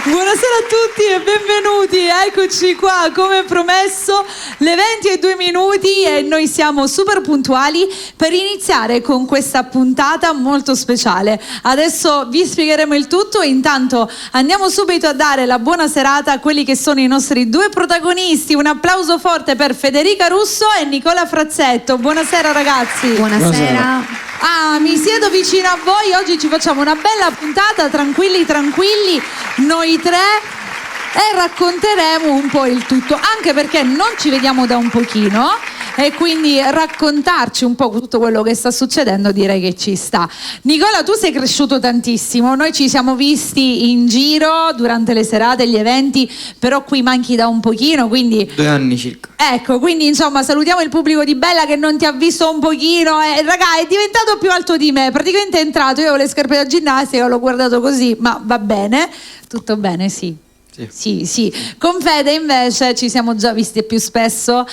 Buonasera a tutti e benvenuti, eccoci qua come promesso, le 20:02 e noi siamo super puntuali per iniziare con questa puntata molto speciale. Adesso vi spiegheremo il tutto e intanto andiamo subito a dare la buona serata a quelli che sono i nostri due protagonisti. Un applauso forte per Federica Russo e Nicola Frazzetto. Buonasera ragazzi. Buonasera. Mi siedo vicino a voi, oggi ci facciamo una bella puntata, tranquilli, noi tre, e racconteremo un po' il tutto, anche perché non ci vediamo da un pochino e quindi raccontarci un po' tutto quello che sta succedendo direi che ci sta. Nicola, tu sei cresciuto tantissimo, noi ci siamo visti in giro durante le serate, gli eventi, però qui manchi da un pochino, quindi 2 anni circa. Ecco, quindi insomma salutiamo il pubblico di Bella che non ti ha visto un pochino e raga è diventato più alto di me, praticamente è entrato, io avevo le scarpe da ginnastica, l'ho guardato così, ma va bene, tutto bene, sì. Sì. Con Fede invece ci siamo già visti più spesso.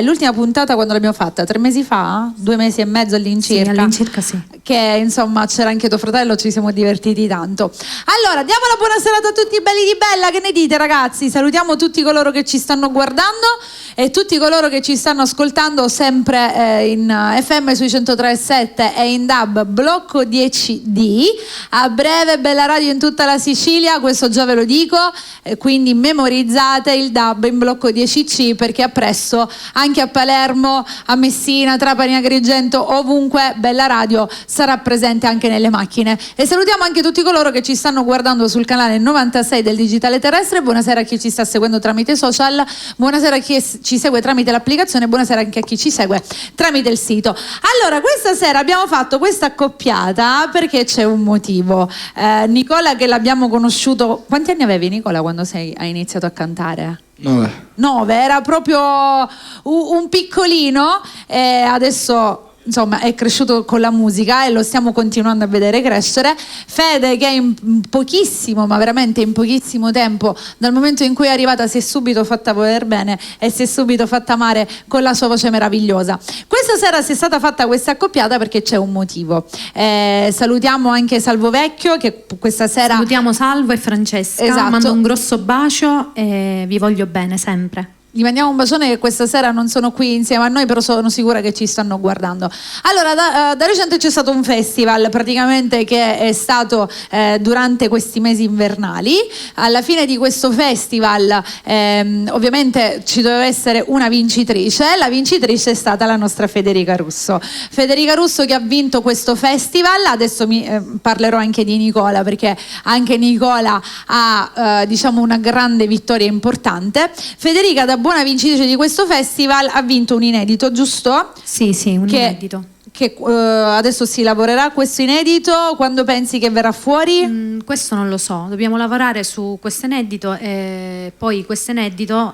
L'ultima puntata quando l'abbiamo fatta? 3 mesi fa? 2 mesi e mezzo all'incirca? Sì, all'incirca sì. Che insomma c'era anche tuo fratello, ci siamo divertiti tanto. Allora, diamo la buona serata a tutti i belli di Bella, che ne dite ragazzi? Salutiamo tutti coloro che ci stanno guardando e tutti coloro che ci stanno ascoltando sempre in FM sui 103.7 e in DAB Blocco 10D. A breve Bella Radio in tutta la Sicilia, questo già ve lo dico. Quindi memorizzate il DAB in Blocco 10C perché appresso anche a Palermo, a Messina, Trapani, Agrigento, ovunque Bella Radio sarà presente anche nelle macchine. E salutiamo anche tutti coloro che ci stanno guardando sul canale 96 del Digitale Terrestre. Buonasera a chi ci sta seguendo tramite social, buonasera a chi ci segue tramite l'applicazione, buonasera anche a chi ci segue tramite il sito. Allora, questa sera abbiamo fatto questa accoppiata perché c'è un motivo. Nicola, che l'abbiamo conosciuto, quanti anni avevi Nicola quando hai iniziato a cantare? 9, era proprio un piccolino e adesso insomma è cresciuto con la musica e lo stiamo continuando a vedere crescere. Fede che in pochissimo, ma veramente in pochissimo tempo, dal momento in cui è arrivata, si è subito fatta voler bene e si è subito fatta amare con la sua voce meravigliosa. Questa sera si è stata fatta questa accoppiata perché c'è un motivo. Salutiamo anche Salvo Vecchio che questa sera... Salutiamo Salvo e Francesca, esatto. Mando un grosso bacio e vi voglio bene sempre. Gli mandiamo un bacione che questa sera non sono qui insieme a noi, però sono sicura che ci stanno guardando. Allora, da recente c'è stato un festival praticamente che è stato durante questi mesi invernali. Alla fine di questo festival ovviamente ci doveva essere una vincitrice. La vincitrice è stata la nostra Federica Russo. Federica Russo che ha vinto questo festival. Adesso parlerò anche di Nicola perché anche Nicola ha diciamo una grande vittoria importante. Federica, da buona vincitrice di questo festival, ha vinto un inedito, giusto? Sì, un inedito. Che adesso si lavorerà a questo inedito. Quando pensi che verrà fuori? Questo non lo so, dobbiamo lavorare su questo inedito e poi questo inedito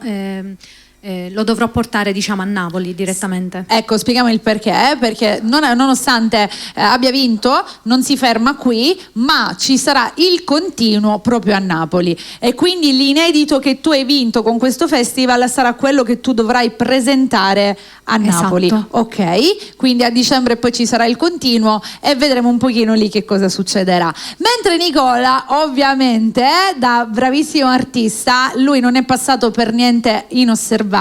lo dovrò portare diciamo a Napoli direttamente. Ecco, spieghiamo il perché, perché nonostante abbia vinto non si ferma qui, ma ci sarà il continuo proprio a Napoli e quindi l'inedito che tu hai vinto con questo festival sarà quello che tu dovrai presentare a Napoli. Esatto. Ok, quindi a dicembre poi ci sarà il continuo e vedremo un pochino lì che cosa succederà. Mentre Nicola ovviamente da bravissimo artista, lui non è passato per niente inosservato,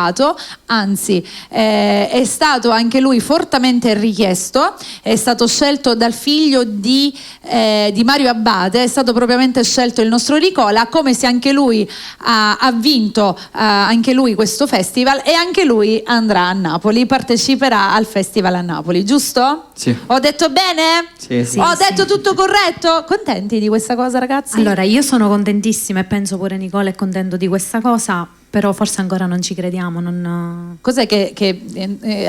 anzi è stato anche lui fortemente richiesto, è stato scelto dal figlio di Mario Abbate, è stato propriamente scelto il nostro Nicola, come se anche lui ha vinto anche lui questo festival e anche lui andrà a Napoli, parteciperà al festival a Napoli, giusto? Sì. Ho detto bene? Sì. Ho detto tutto corretto? Contenti di questa cosa ragazzi? Allora io sono contentissima e penso pure Nicola è contento di questa cosa, però forse ancora non ci crediamo. Cos'è che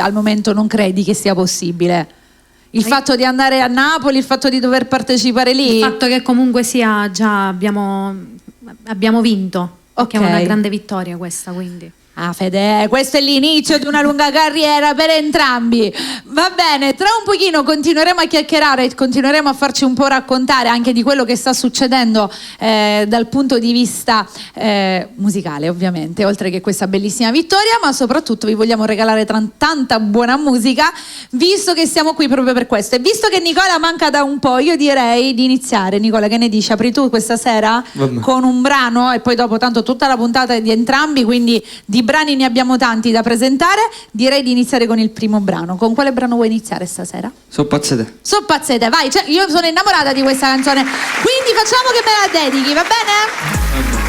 al momento non credi che sia possibile? Il fatto di andare a Napoli, il fatto di dover partecipare lì? Il fatto che comunque sia già abbiamo vinto, okay. Che è una grande vittoria questa, quindi. Ah Fede, questo è l'inizio di una lunga carriera per entrambi. Va bene, tra un pochino continueremo a chiacchierare e continueremo a farci un po' raccontare anche di quello che sta succedendo dal punto di vista musicale, ovviamente, oltre che questa bellissima vittoria, ma soprattutto vi vogliamo regalare tanta buona musica, visto che siamo qui proprio per questo. E visto che Nicola manca da un po', io direi di iniziare. Nicola, che ne dici? Apri tu questa sera con un brano e poi dopo tanto tutta la puntata è di entrambi, quindi di brani ne abbiamo tanti da presentare. Direi di iniziare con il primo brano. Con quale brano vuoi iniziare stasera? So pazzete. So pazzete, vai, cioè, io sono innamorata di questa canzone, quindi facciamo che me la dedichi, va bene?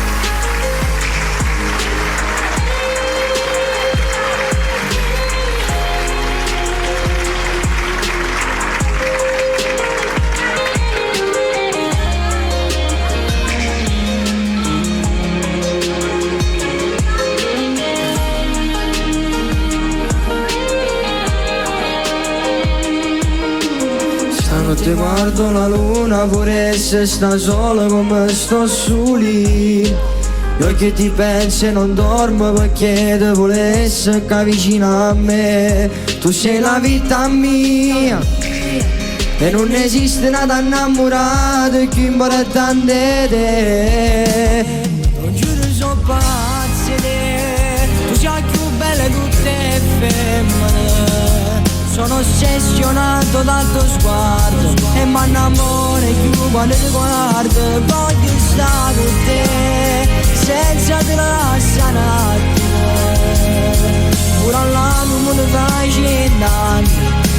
Stanotte guardo la luna pure se sta sola come sto su lì. Io che ti penso e non dormo perché te volessi che vicino a me. Tu sei la vita mia e non esiste nada innamorato più importante di te. Non giuro sono pazze, tu sei più bella di tutte le femmine. Sono ossessionato dal tuo sguardo e mi innamoro più quando ti guardo. Voglio stare con te senza te lasciare un attimo. Pure all'anno me ne fai 100 anni,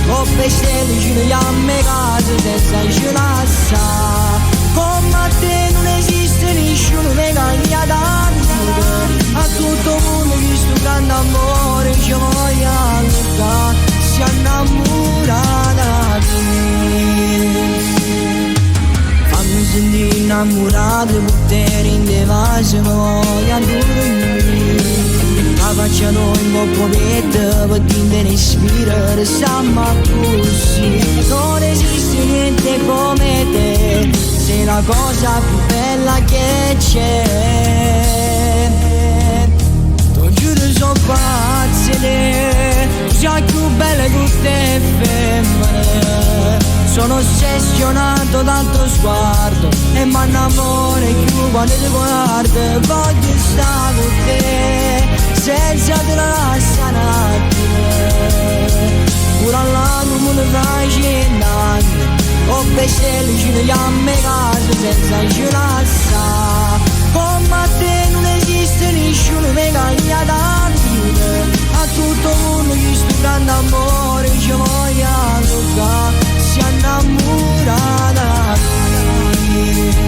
con stelle vicino a me casa senza ci lasciare. Come te non esiste nessuno che cambia tanto. A tutto il mondo che sto grande amore ci voglio allungare. Si innamorata di me. Fammi sentire innamorato, potere in te vaso, voglio dormire. La faccia noi un po' povetta, per chi te ne ispira, restiamo così. Non esiste niente come te, sei la cosa più bella che c'è. Non giuro sono pazze, sei più bella che tutte le femmine. Sono ossessionato dal tuo sguardo e mi innamoro più quando ti guardo. Voglio stare con te senza te lasciare un attimo. Pure all'anno me ne fai 100 anni, con stelle vicino a me casa senza ci lasciare. Come te non esiste nessuno che cambia tanto. A tutto il mondo che sto grande amore ci voglio allungare. Si innamorata di me.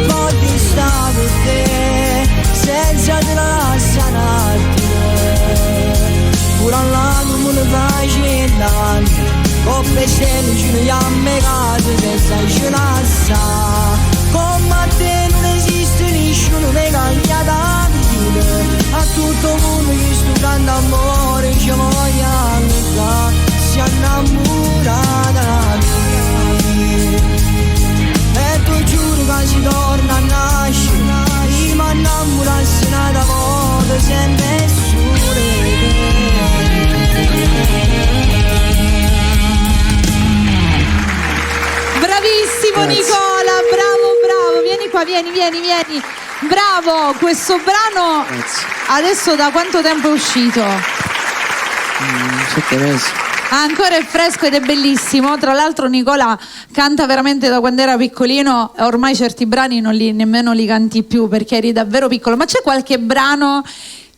Voglio stare con te senza te lasciare un attimo. Pure all'anno me ne fai 100 anni, con stelle vicino a me casa senza ci lasciare. Come te non esiste nessuno che cambia tanto. A tutto il mondo che sto grande amore ci voglio allungare. Si innamorata di me. E tu giuro che si torna a nascere, io mi innamorassi una volta senza nessuno di Bravissimo Nicola, bravo, vieni qua, vieni. Bravo, questo brano. Grazie. Adesso da quanto tempo è uscito? 7 mesi. Ancora è fresco ed è bellissimo. Tra l'altro Nicola canta veramente da quando era piccolino, ormai certi brani nemmeno li canti più perché eri davvero piccolo. Ma c'è qualche brano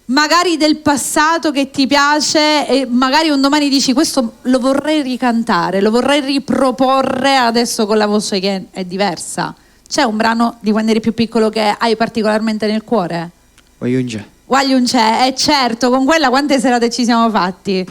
magari del passato che ti piace e magari un domani dici questo lo vorrei ricantare, lo vorrei riproporre adesso con la voce che è diversa? C'è un brano di quando eri più piccolo che hai particolarmente nel cuore? Voglio Guagliun c'è, certo, con quella quante serate ci siamo fatti?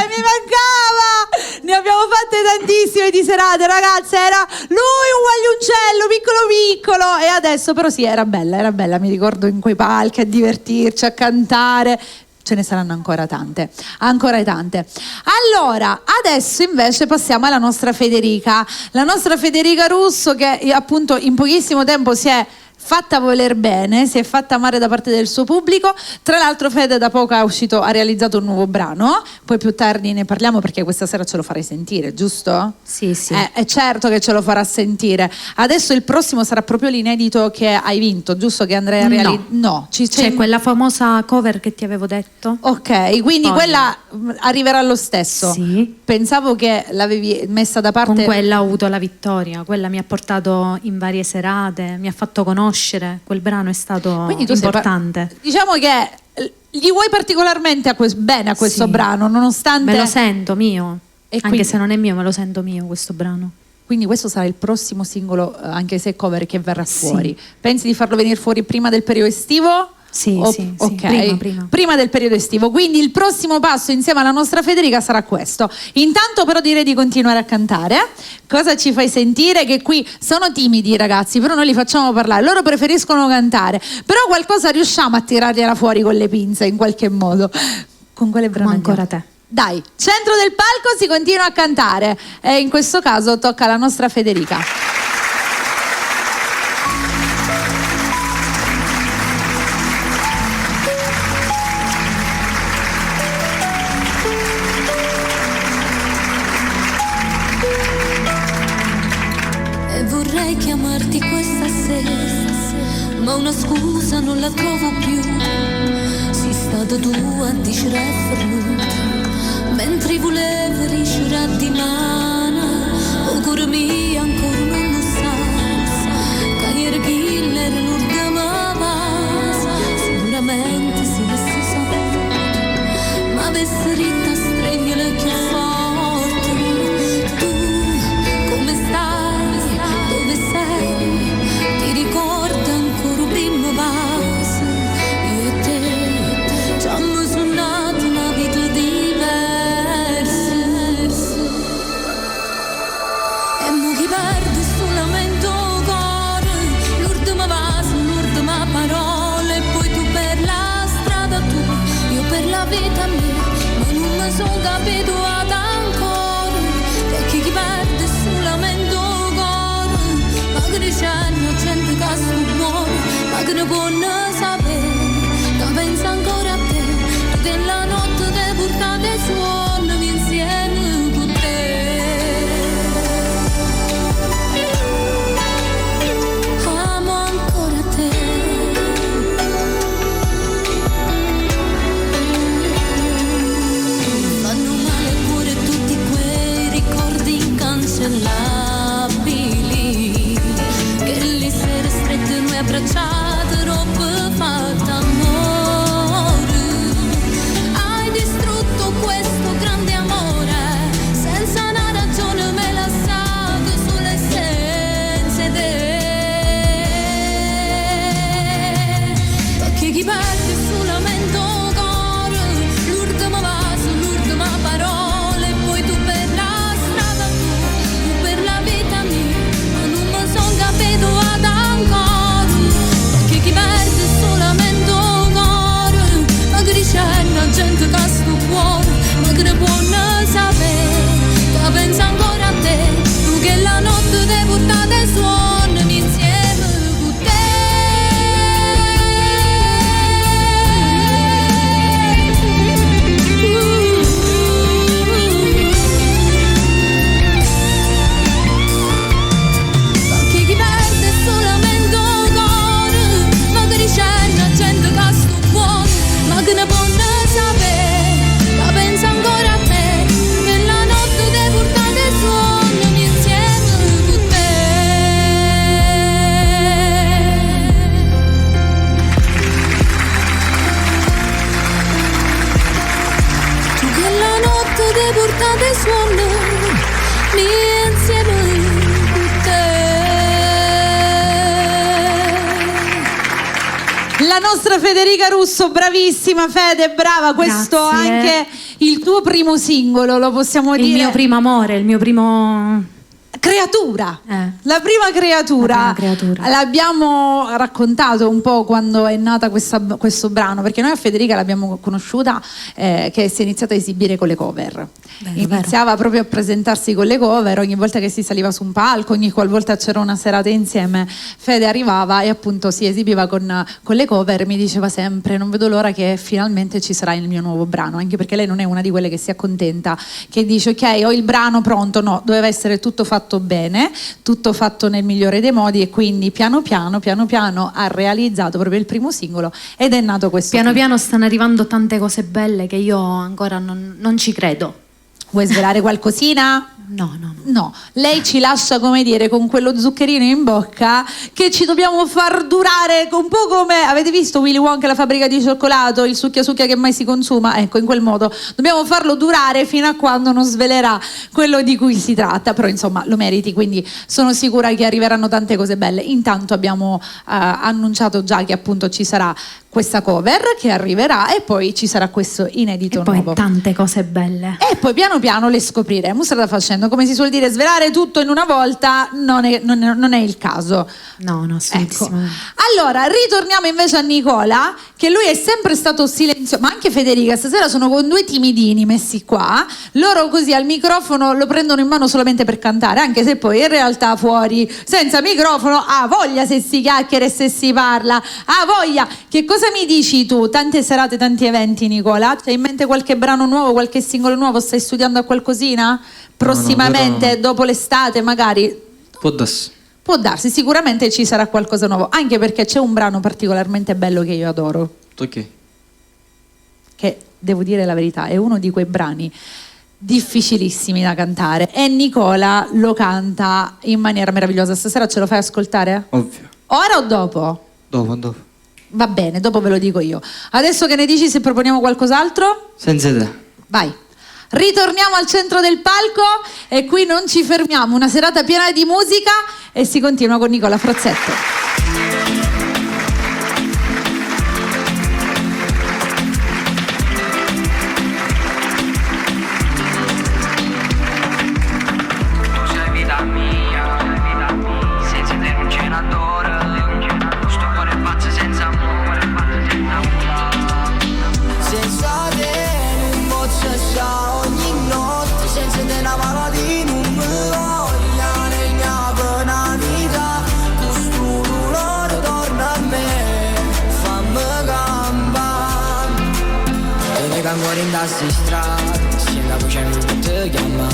Mi mancava! Ne abbiamo fatte tantissime di serate, ragazze, era lui un guagliuncello piccolo e adesso però sì, era bella, mi ricordo in quei palchi a divertirci, a cantare. ce ne saranno ancora tante, ancora tante. Allora, adesso invece passiamo alla nostra Federica, la nostra Federica Russo, che appunto in pochissimo tempo si è fatta voler bene, si è fatta amare da parte del suo pubblico. Tra l'altro Fede da poco ha realizzato un nuovo brano, poi più tardi ne parliamo perché questa sera ce lo farai sentire, giusto? Sì, sì. È certo che ce lo farà sentire. Adesso il prossimo sarà proprio l'inedito che hai vinto, giusto? Che andrei a realizzare? No, c'è quella famosa cover che ti avevo detto. Ok, quindi quella arriverà lo stesso. Sì. Pensavo che l'avevi messa da parte. Con quella ho avuto la vittoria, quella mi ha portato in varie serate, mi ha fatto conoscere, quel brano è stato importante. Diciamo che gli vuoi particolarmente bene a questo brano, nonostante... Me lo sento mio, e anche se non è mio, me lo sento mio questo brano. Quindi questo sarà il prossimo singolo, anche se cover, che verrà fuori. Pensi di farlo venire fuori prima del periodo estivo? Sì, sì, okay. Prima del periodo estivo. Quindi il prossimo passo insieme alla nostra Federica sarà questo. Intanto però direi di continuare a cantare. Cosa ci fai sentire? Che qui sono timidi i ragazzi, però noi li facciamo parlare. Loro preferiscono cantare, però qualcosa riusciamo a tirargliela fuori con le pinze in qualche modo. Con quale brano? Ancora te. Dai, centro del palco, si continua a cantare e in questo caso tocca alla nostra Federica. E vorrei chiamarti questa sera, ma una scusa non la trovo più. Sei stata tu a dicere mentre volevo riuscire di mano, o cuore mio ancora non lo sa, che ieri killer l'ultima passa, sicuramente si avesse saputo, ma avesse ritta stregnere più forte. Tu, come stai, dove sei, ti ricorda ancora prima base, io e te, ci hanno suonato una vita di perdi solamente cuore, l'ultima vase, l'ultima parola, e poi tu per la strada tua, io per la vita mia, ma non mi sono capito ad ancora, perché chi perde solamente cuore, ma che c'è gente che sta buona, ma che ne può sapere, che pensa ancora a te, tu che la notte ti portate suonami insieme con te. Incancellabili, che le sere strette noi abbracciate, roba fatta amore. Hai distrutto questo grande amore, senza una ragione me lasciate sulle senze te. Perché chi perde solamente cuore, l'ultima vaso, l'ultima parola, e poi tu per la capito ad ancora, perché chi perde solamente cuore, ma che c'è la gente che sta cuore, ma che ne può sapere, che pensa ancora a te, tu che la notte ti portate suonami insieme con te. Ma che ne può sapere, ma pensa ancora a te, che la notte ti portate suonami insieme con te. Tu che la notte ti portate suonami insieme con te. La nostra Federica Russo, bravissima Fede, brava. Questo Grazie. Anche il tuo primo singolo, lo possiamo dire. Il mio primo amore, il mio primo creatura, la prima La creatura. prima creatura. L'abbiamo raccontato un po' quando è nata questo brano, perché noi a Federica l'abbiamo conosciuta che si è iniziata a esibire con le cover. Iniziava proprio a presentarsi con le cover, ogni volta che si saliva su un palco, ogni qualvolta c'era una serata insieme, Fede arrivava e appunto si esibiva con le cover. Mi diceva sempre: non vedo l'ora che finalmente ci sarà il mio nuovo brano, anche perché lei non è una di quelle che si accontenta, che dice ok, ho il brano pronto. No, doveva essere tutto fatto bene, tutto fatto nel migliore dei modi, e quindi piano piano ha realizzato proprio il primo singolo ed è nato questo. Piano piano stanno arrivando tante cose belle che io ancora non ci credo. Vuoi svelare qualcosina? No, lei ci lascia, come dire, con quello zuccherino in bocca che ci dobbiamo far durare un po' come, avete visto Willy Wonka e la fabbrica di cioccolato, il succhia succhia che mai si consuma? Ecco, in quel modo dobbiamo farlo durare fino a quando non svelerà quello di cui si tratta, però insomma lo meriti, quindi sono sicura che arriveranno tante cose belle. Intanto abbiamo annunciato già che appunto ci sarà questa cover che arriverà e poi ci sarà questo inedito E poi nuovo. tante cose belle. E poi piano piano le scopriremo. Strada facendo, come si suol dire, svelare tutto in una volta non è il caso. No, assolutamente. Ecco. Allora, ritorniamo invece a Nicola, che lui è sempre stato silenzioso, ma anche Federica stasera sono con due timidini messi qua. Loro così al microfono lo prendono in mano solamente per cantare, anche se poi in realtà fuori, senza microfono, ha voglia se si chiacchiera e se si parla, ha voglia. Che cosa mi dici tu? Tante serate, tanti eventi, Nicola? C'hai in mente qualche brano nuovo, qualche singolo nuovo? Stai studiando a qualcosina? Prossimamente, no. Dopo l'estate magari? Può darsi, sicuramente ci sarà qualcosa nuovo, anche perché c'è un brano particolarmente bello che io adoro, ok. che devo dire la verità, è uno di quei brani difficilissimi da cantare e Nicola lo canta in maniera meravigliosa. Stasera ce lo fai ascoltare? Ovvio. Ora o dopo? Dopo. Va bene, dopo ve lo dico io. Adesso che ne dici se proponiamo qualcos'altro? Senza te. Vai. Ritorniamo al centro del palco e qui non ci fermiamo, una serata piena di musica e si continua con Nicola Frozzetto. Fuori in tassi strada, se la voce mi ti chiama.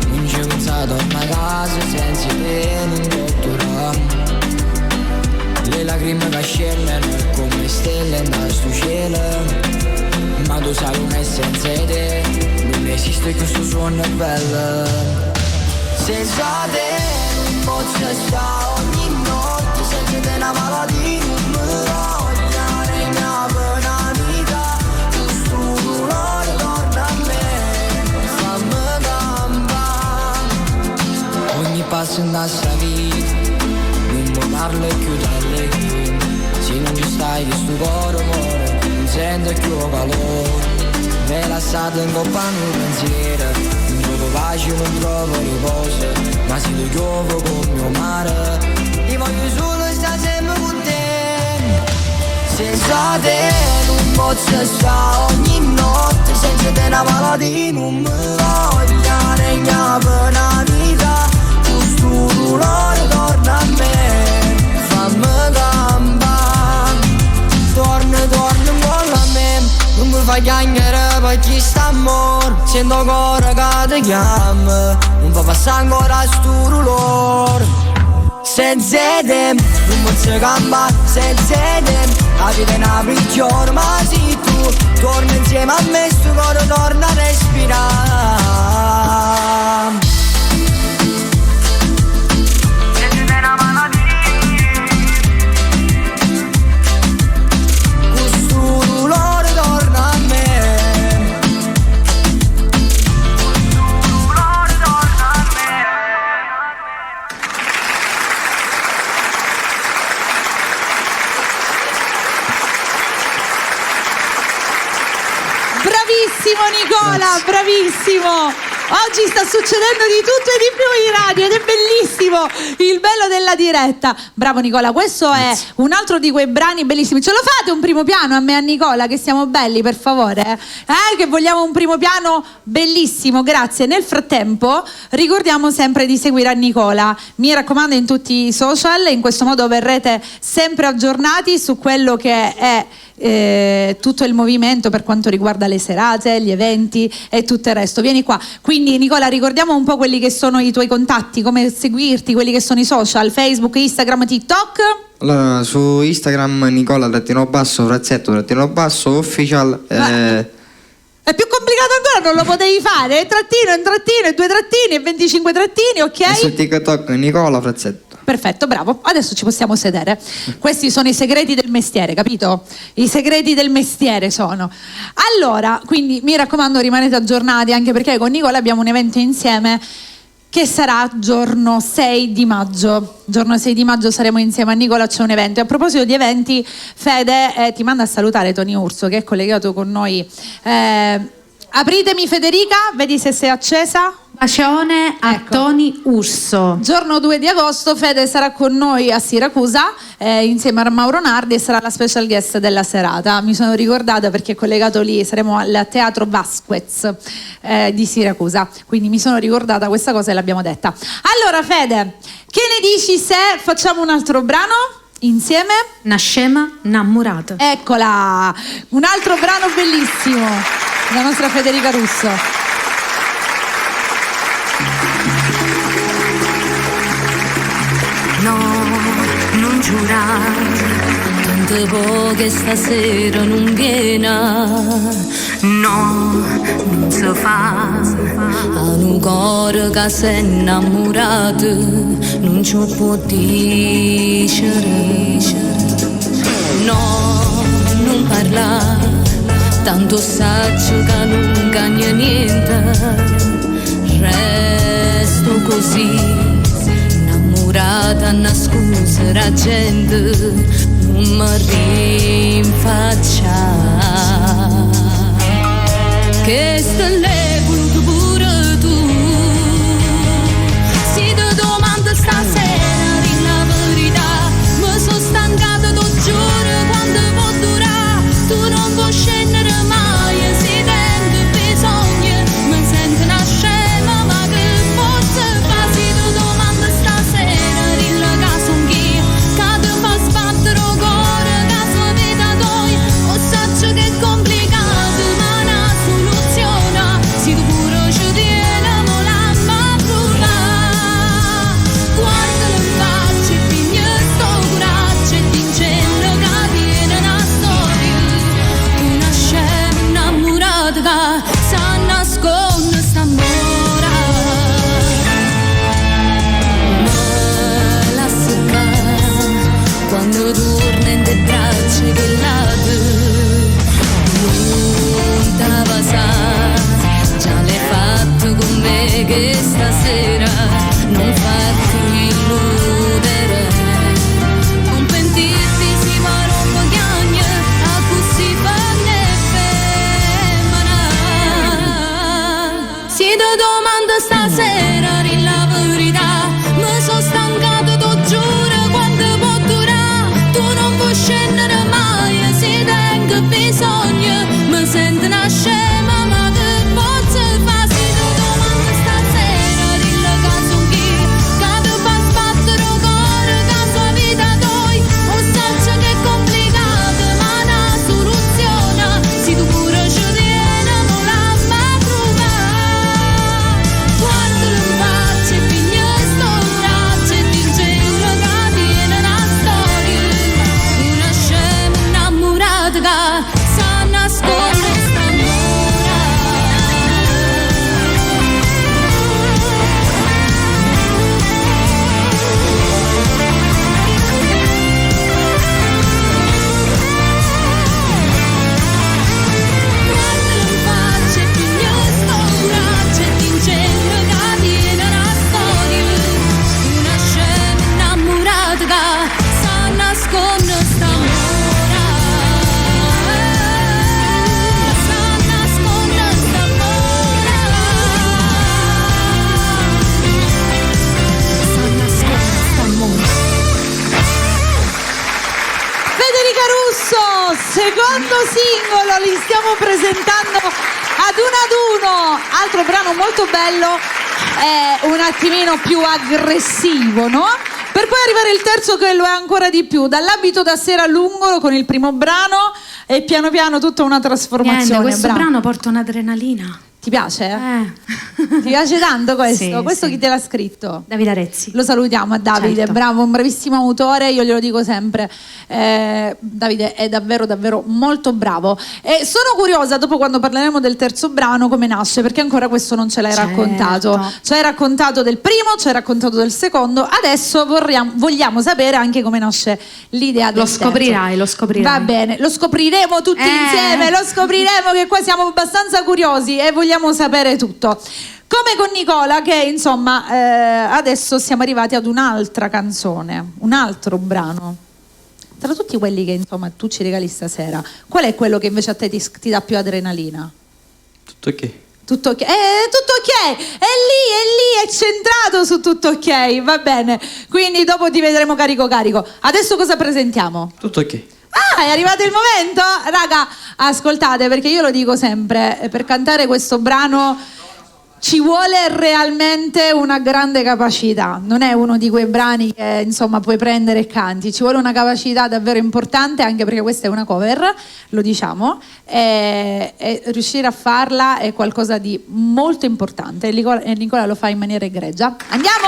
Non ci ho pensato a una casa senza te non dottora. Le lacrime che scendono come stelle in sto cielo. Ma tu sai come senza te non esiste questo suono bello. Senza te non posso stare ogni notte, senza te una malattia non mi voglia mia pena vita. Ogni passo in questa vita non può darle più dalle chi. Se non ci stai che sto cuore muore, non sento più calore. Me lasciato in coppa un pensiero, non trovo pace, non trovo riposo. Ma se lo giovo con mio mare, ti voglio solo stare sempre con te. Senza te non posso stare ogni notte, senza te una malattia non mi voglia regna per una vita. Tu dolore torna a me, fammi campare. Torna un a me, non mi fai chiamare per chi sta amore. Sento ancora che ti chiama, non fa passare ancora sto dolore. Senza te non posso campare, senza te la vita è una prigione. Ma se tu torni insieme a me, sto cuore torna a respirare. Bravissimo Nicola, grazie. bravissimo! Oggi sta succedendo di tutto e di più in radio ed è bellissimo, il bello della diretta. Bravo Nicola, questo è un altro di quei brani bellissimi. Ce lo fate un primo piano a me e a Nicola, che siamo belli, per favore? Che vogliamo un primo piano bellissimo, grazie. Nel frattempo ricordiamo sempre di seguire a Nicola, mi raccomando, in tutti i social, in questo modo verrete sempre aggiornati su quello che è tutto il movimento per quanto riguarda le serate, gli eventi e tutto il resto. Vieni qua. Quindi Nicola, ricordiamo un po' quelli che sono i tuoi contatti, come seguirti, quelli che sono i social, Facebook, Instagram, TikTok. Allora, su Instagram Nicola_Frazzetto_ official. È più complicato ancora, non lo potevi fare? Trattino, un trattino, e 2 trattini, e 25 trattini, ok? E su TikTok Nicola Frazzetto. Perfetto, bravo. Adesso ci possiamo sedere. Questi sono i segreti del mestiere, capito? I segreti del mestiere sono. Allora, quindi mi raccomando, rimanete aggiornati, anche perché con Nicola abbiamo un evento insieme che sarà giorno 6 di maggio. Giorno 6 di maggio saremo insieme a Nicola, c'è un evento. E a proposito di eventi, Fede ti manda a salutare Tony Urso, che è collegato con noi. Apritemi Federica, vedi se sei accesa. Bacione a Tony Urso. Giorno 2 di agosto Fede sarà con noi a Siracusa insieme a Mauro Nardi e sarà la special guest della serata. Mi sono ricordata perché è collegato lì, saremo al Teatro Vasquez di Siracusa, quindi mi sono ricordata questa cosa e l'abbiamo detta. Allora Fede, che ne dici se facciamo un altro brano insieme? Nascema Namurat. Eccola, un altro brano bellissimo, la nostra Federica Russo. No, non giurare, tante poche stasera non viene. No, non si fa, a un cuore che si è innamorato, non ci può dire. No, non parlare, tanto saggio che non cambia niente, resto così. Una scusa la gente non mi rinfaccia che l'hai voluto pure tu. Si ti domando stasera di la verità, mi sono stancata, tu giuro, quando può durare, tu non puoi scendere mai, si tende bisogno, mi sento una scema, ma che posso fare? Si ti domando stasera che è complicato, ma una soluzione, si tu pure ci tieni, ma l'amma provare. Guardalo in faccia e piglia sto coraggio e dicendo che tiene una storia, una scena innamorata che sa nasconde sta mora. Me la secca quando torna in te braccia che lato. Già l'hai fatto con me che stasera non farti illudere, non pentirti si va rompo chiagna, a così fanno femmina. Si ti domanda stasera di la verità, mi sono stancato, tu giuro, quando può durare, tu non puoi scendere mai, si tenga bisogno, mi sento una scema, ma che posso fare? Si ti domando stasera di la casa un chi, che ti fa sbattere il cuore, che sua vita toi, o saggio che è complicato, ma una soluzione, si tu pure ci tieni, non la mai provare. Guardalo in faccia e piglia sto coraggio e dicendo che tiene una storia, una scema innamorata che sa nascondere sta mora. Guardalo in faccia e piglia sto coraggio e dicendo che tiene una storia, una scena innamorata che sa nascondere sta mora. secondo singolo, li stiamo presentando ad uno. Altro brano molto bello, è un attimino più aggressivo, no? Per poi arrivare il terzo che lo è ancora di più, dall'abito da sera lungo con il primo brano e piano piano tutta una trasformazione. Niente, questo brano porta un'adrenalina. Ti piace? Ti piace tanto questo? Sì, Questo sì. chi te l'ha scritto? Davide Arezzi. Lo salutiamo a Davide, Certo. bravo, un bravissimo autore, io glielo dico sempre. Davide è davvero davvero molto bravo. E sono curiosa, dopo quando parleremo del terzo brano, come nasce, perché ancora questo non ce l'hai Certo. raccontato. Ci hai raccontato del primo, ci hai raccontato del secondo, adesso vogliamo sapere anche come nasce l'idea del terzo. Lo scoprirai. Va bene, lo scopriremo tutti insieme, lo scopriremo, che qua siamo abbastanza curiosi e vogliamo sapere tutto. Come con Nicola, che insomma adesso siamo arrivati ad un'altra canzone, un altro brano. Tra tutti quelli che insomma tu ci regali stasera, qual è quello che invece a te ti dà più adrenalina? Tutto ok. Tutto ok, tutto ok, è lì, è centrato su tutto ok, va bene. Quindi dopo ti vedremo carico. Adesso cosa presentiamo? Tutto ok. Ah, è arrivato il momento? Raga, ascoltate, perché io lo dico sempre, per cantare questo brano ci vuole realmente una grande capacità. Non è uno di quei brani che insomma puoi prendere e canti, ci vuole una capacità davvero importante, anche perché questa è una cover, lo diciamo, e riuscire a farla è qualcosa di molto importante e Nicola lo fa in maniera egregia. Andiamo?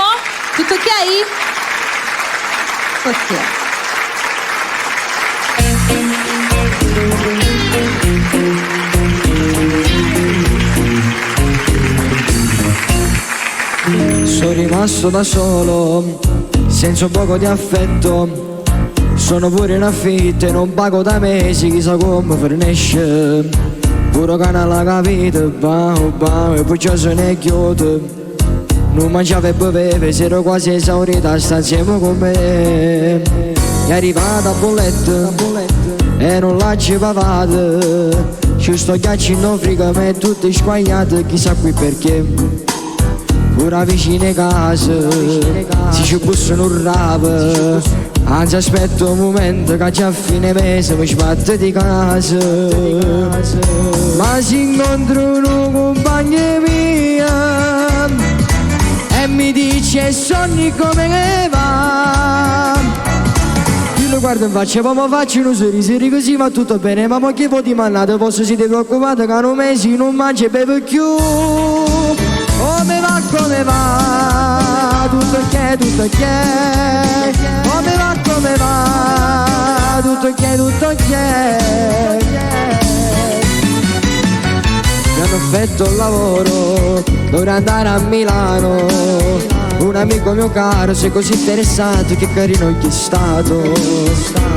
Tutto ok? Ok. Sono rimasto da solo, senza un poco di affetto. Sono pure in affitto e non pago da mesi, chissà come fornisce. Pure canale alla capita, e poi già sono chiuso. Non mangiavo e bevevo, ero quasi esaurita, sta insieme con me. È arrivata a bolletta e non l'ha pavata. Ci sto ghiaccio in frigo, ma è tutto squagliato, chissà qui perché. Pure vicine casa, si ci bussano un rap. Anzi aspetto un momento che già a fine mese mi sbatto di casa. Ma si incontra una compagna mia e mi dice sogni come va. Io lo guardo in faccia, poi mi faccio un sorriso così va tutto bene. Ma che vuoi di mannate, posso siete preoccupati che hanno mesi non mangio e bevo più. Come va, tutto ok, tutto ok. Come va, tutto ok, tutto ok. Mi hanno offerto il lavoro, dovrei andare a Milano. Un amico mio caro, sei così interessato, che carino che è stato.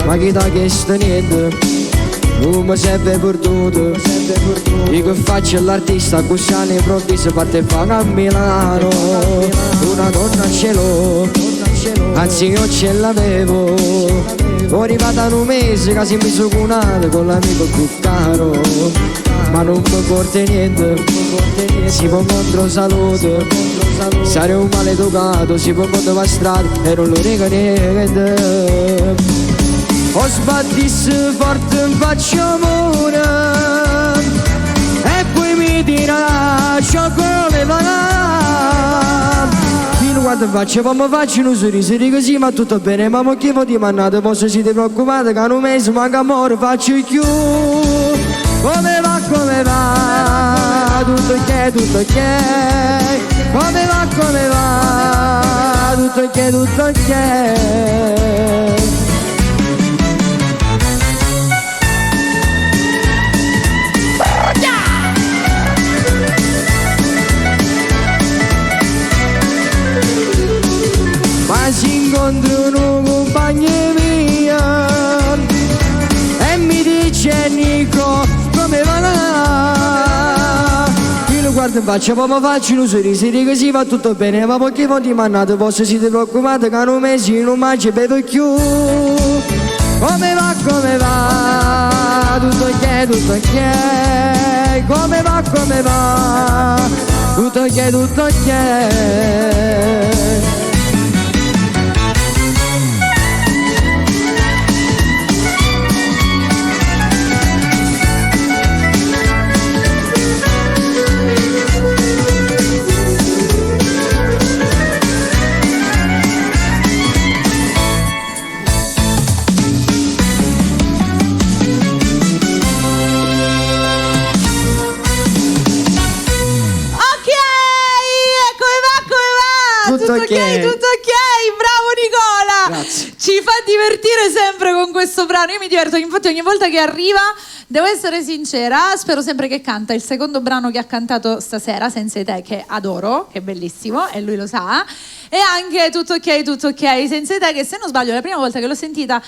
Ma chi t'ha chiesto niente? Mi serve perduto. Dico faccio l'artista, così all'improvviso parte e paga a Milano. Una donna ce l'ho, anzi io ce l'avevo. Ho arrivata in un mese che si mi sono cunato con l'amico più caro. Ma non mi porta niente, si può incontro saluto. Sarei un maleducato, si può incontro la strada e non lo rega niente. O sbattisse forte in faccia amore e poi mi dirà ciò come va. Io guardo in faccia, poi mi faccio un sorriso, dico sì ma tutto bene. Ma che vuoi di mannate, posso siete preoccupati che hanno messo manca amore, faccio più. Come va, tutto ok, tutto ok. Come va, tutto ok, tutto ok. Ma si incontra una compagna mia e mi dice Nico come va? Io lo guardo in faccia, poi mi faccio un sorriso, dico sì va tutto bene. Ma perché voi di mannate, posso siete preoccupati che hanno mesi non mangio e bevo più. Come va, tutto ok, tutto ok. Come va, tutto ok, tutto ok. tutto ok, bravo Nicola. Grazie. Ci fa divertire sempre con questo brano, io mi diverto, infatti ogni volta che arriva, devo essere sincera, spero sempre che canta il secondo brano che ha cantato stasera, Senza te, che adoro, che è bellissimo e lui lo sa, e anche Tutto ok, Senza te, che se non sbaglio la prima volta che l'ho sentita,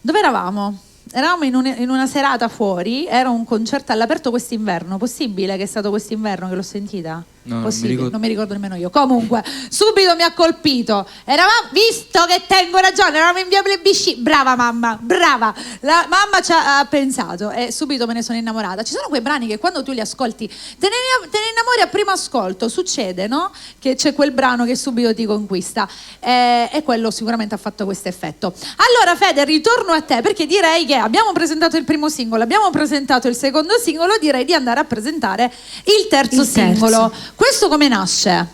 dove eravamo? Eravamo in una serata fuori, era un concerto all'aperto quest'inverno, possibile che è stato quest'inverno che l'ho sentita? No, possibile, non mi ricordo nemmeno io. Comunque, subito mi ha colpito. Eravamo, visto che tengo ragione, eravamo in via Plebiscito. Brava mamma, brava. La mamma ci ha pensato e subito me ne sono innamorata. Ci sono quei brani che quando tu li ascolti te ne innamori a primo ascolto. Succede, no? Che c'è quel brano che subito ti conquista e quello sicuramente ha fatto questo effetto. Allora Fede, ritorno a te perché direi che abbiamo presentato il primo singolo, abbiamo presentato il secondo singolo, direi di andare a presentare il terzo singolo. Questo come nasce?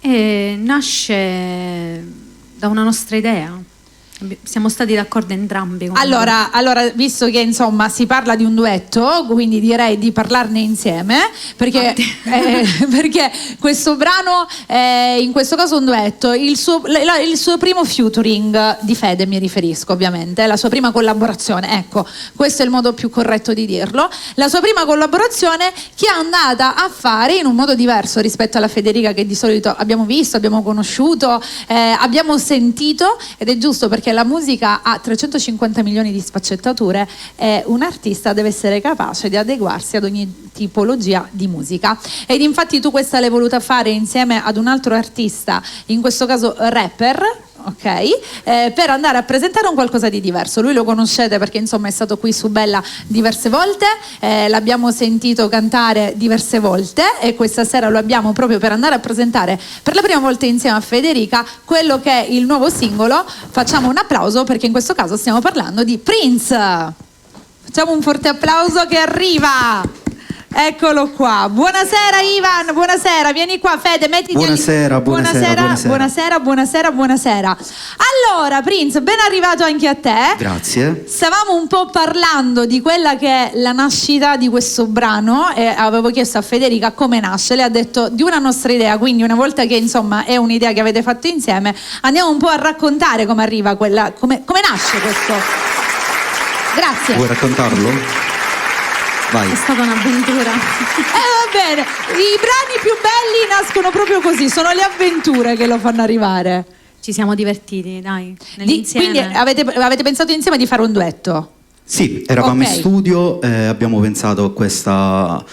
Nasce da una nostra idea. Siamo stati d'accordo entrambi. Allora, visto che insomma si parla di un duetto, quindi direi di parlarne insieme, perché questo brano è in questo caso un duetto, il suo primo featuring di Fede, mi riferisco ovviamente, la sua prima collaborazione, ecco, questo è il modo più corretto di dirlo, la sua prima collaborazione che è andata a fare in un modo diverso rispetto alla Federica che di solito abbiamo visto, abbiamo conosciuto, abbiamo sentito, ed è giusto perché la musica ha 350 milioni di sfaccettature e un artista deve essere capace di adeguarsi ad ogni tipologia di musica, ed infatti tu questa l'hai voluta fare insieme ad un altro artista, in questo caso rapper, ok, per andare a presentare un qualcosa di diverso. Lui lo conoscete perché insomma è stato qui su Bella diverse volte, l'abbiamo sentito cantare diverse volte e questa sera lo abbiamo proprio per andare a presentare per la prima volta insieme a Federica quello che è il nuovo singolo. Facciamo un applauso perché in questo caso stiamo parlando di Prince. Facciamo un forte applauso che arriva. Eccolo qua. Buonasera Ivan, buonasera, vieni qua Fede, mettiti. Buonasera. Allora Prince, ben arrivato anche a te. Grazie. Stavamo un po' parlando di quella che è la nascita di questo brano e avevo chiesto a Federica come nasce, lei ha detto di una nostra idea, quindi una volta che insomma è un'idea che avete fatto insieme, andiamo un po' a raccontare come arriva quella, come nasce questo. Grazie. Vuoi raccontarlo? Vai. È stata un'avventura. Va bene, i brani più belli nascono proprio così, sono le avventure che lo fanno arrivare. Ci siamo divertiti, dai, nell'insieme. Quindi avete pensato insieme di fare un duetto? Sì, eravamo in studio e abbiamo pensato a questa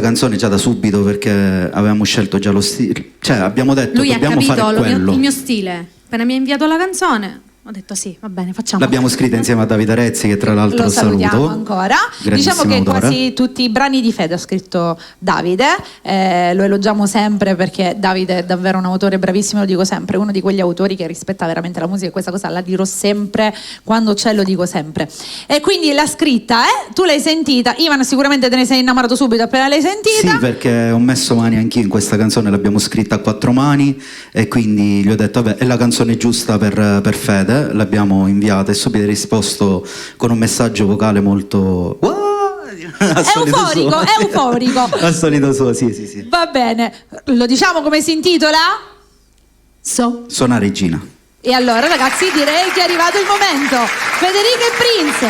canzone già da subito perché avevamo scelto già lo stile, cioè abbiamo detto lui dobbiamo fare quello. Il mio stile. Appena mi ha inviato la canzone ho detto sì, va bene, facciamo. L'abbiamo scritta insieme a Davide Rezzi, che tra l'altro lo salutiamo saluto ancora. Diciamo che autore. quasi tutti i brani di Fede ha scritto Davide, lo elogiamo sempre perché Davide è davvero un autore bravissimo, lo dico sempre, uno di quegli autori che rispetta veramente la musica, e questa cosa la dirò sempre, quando c'è lo dico sempre. E quindi l'ha scritta, tu l'hai sentita, Ivan sicuramente te ne sei innamorato subito appena l'hai sentita. Sì, perché ho messo mani anch'io in questa canzone, l'abbiamo scritta a 4 mani e quindi gli ho detto vabbè, è la canzone giusta per Fede. L'abbiamo inviata e subito risposto con un messaggio vocale molto euforico. Al solito suo, sì. Va bene, lo diciamo come si intitola? Sono Regina. E allora ragazzi direi che è arrivato il momento. Federica e Prince.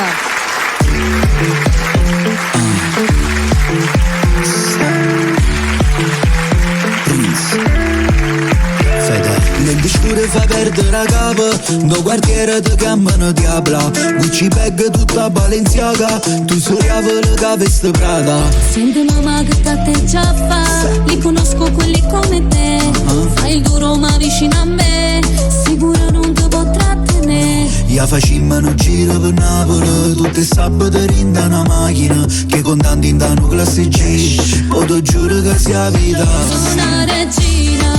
Nel discure fa perdere la capa, do quartiere ti chiamano diabla, Gucci bag tutta Balenciaga, tu suriavolo che veste Prada. Senti mamma che t'atteggia fa, li conosco quelli come te, fai il duro ma vicino a me, sicuro non ti può trattenere. Ia facimmo un giro per Napoli, tutte sabate rinda una macchina, che con tanti in danno classe G, o ti giuro che sia vita. Sono una regina,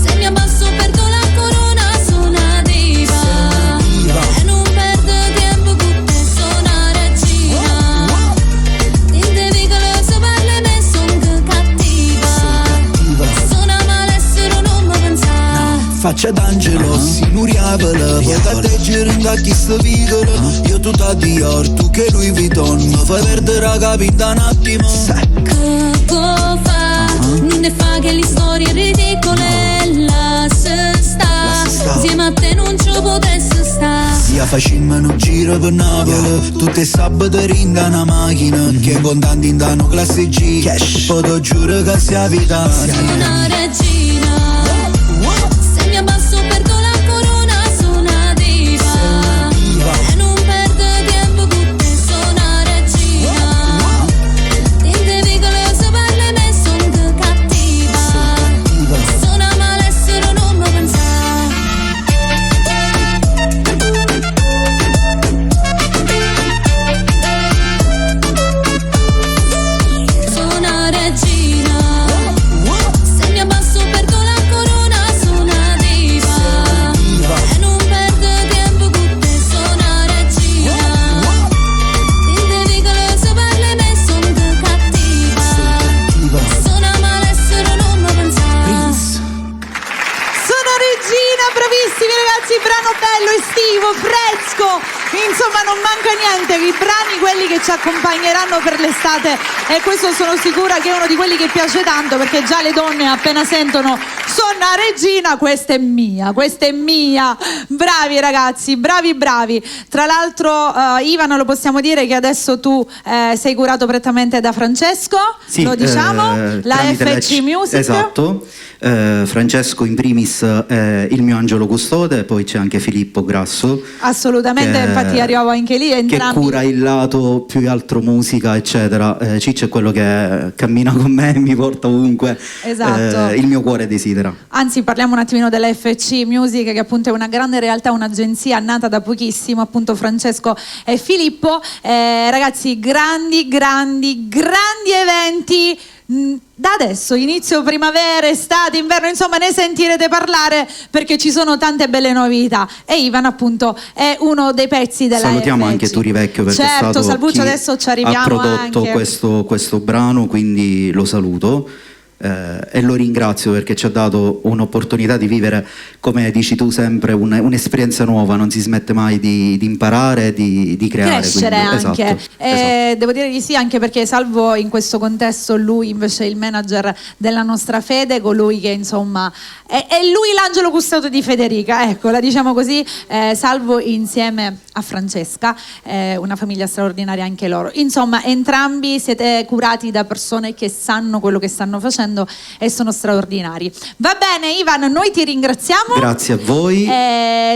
se mi abbasso perdo la corona, sono una diva, e non perdo tempo con te, sono una regina, ti devi che lo so parle me, sono cattiva, sono malessere non mi pensare. Faccia d'angelo, si muriavola, poi da te giringa chi sta piccolo, io tutta Dior, tu che Louis Vuitton, mi fai perdere la capita un attimo. Che fa? Non ne fa che le storie ridicole. La se sta insieme a te non ci potesse sta. Sia facimmo un giro per Napoli, tutte sabate rinda una macchina, che contanti in danno classe G, poi ti giuro che sia vita. Sono una regina, se mi abbasso perdo la corona, sono una diva. E non perdo tempo con te, sono una regina. In vicole se parli me sono cattiva. Sono malessere non mi pensare. Sono una regina, se mi abbasso perdo la corona, sono una diva. E non perdo tempo con te, sono una regina. In vicole se parli me sono cattiva. Sono malessere non mi pensare. Sono Regina, bravissimi ragazzi, brano bello, estivo, fresco, insomma non manca niente, i brani quelli che ci accompagneranno per l'estate, e questo sono sicura che è uno di quelli che piace tanto, perché già le donne appena sentono sono una regina, questa è mia, bravi ragazzi, bravi. Tra l'altro Ivan, lo possiamo dire che adesso tu sei curato prettamente da Francesco, Sì, lo diciamo, la tramite FC Music. Esatto. Francesco in primis è il mio angelo custode, poi c'è anche Filippo Grasso. Assolutamente, infatti arrivavo anche lì, Che entrambi. cura il lato più altro musica, eccetera. Ciccio è quello che cammina con me, mi porta ovunque. Esatto. Il mio cuore desidera. Anzi, parliamo un attimino della FC Music, che appunto è una grande realtà, un'agenzia nata da pochissimo, appunto Francesco e Filippo. Ragazzi, grandi eventi. Da adesso, inizio primavera, estate, inverno, insomma ne sentirete parlare, perché ci sono tante belle novità, e Ivan appunto è uno dei pezzi della Salutiamo FC. anche Turivecchio, perché certo, è stato Salvuccio, chi adesso ci arriviamo ha prodotto anche. questo brano, quindi lo saluto. E lo ringrazio perché ci ha dato un'opportunità di vivere, come dici tu sempre, un'esperienza nuova. Non si smette mai di imparare, di creare, crescere quindi, anche. esatto. Devo dire di sì, anche perché Salvo in questo contesto, lui invece è il manager della nostra Fede, colui che insomma è lui l'angelo custode di Federica, ecco, la diciamo così. Salvo insieme a Francesca, una famiglia straordinaria anche loro, insomma entrambi siete curati da persone che sanno quello che stanno facendo e sono straordinari. Va bene Ivan, noi ti ringraziamo. Grazie a voi.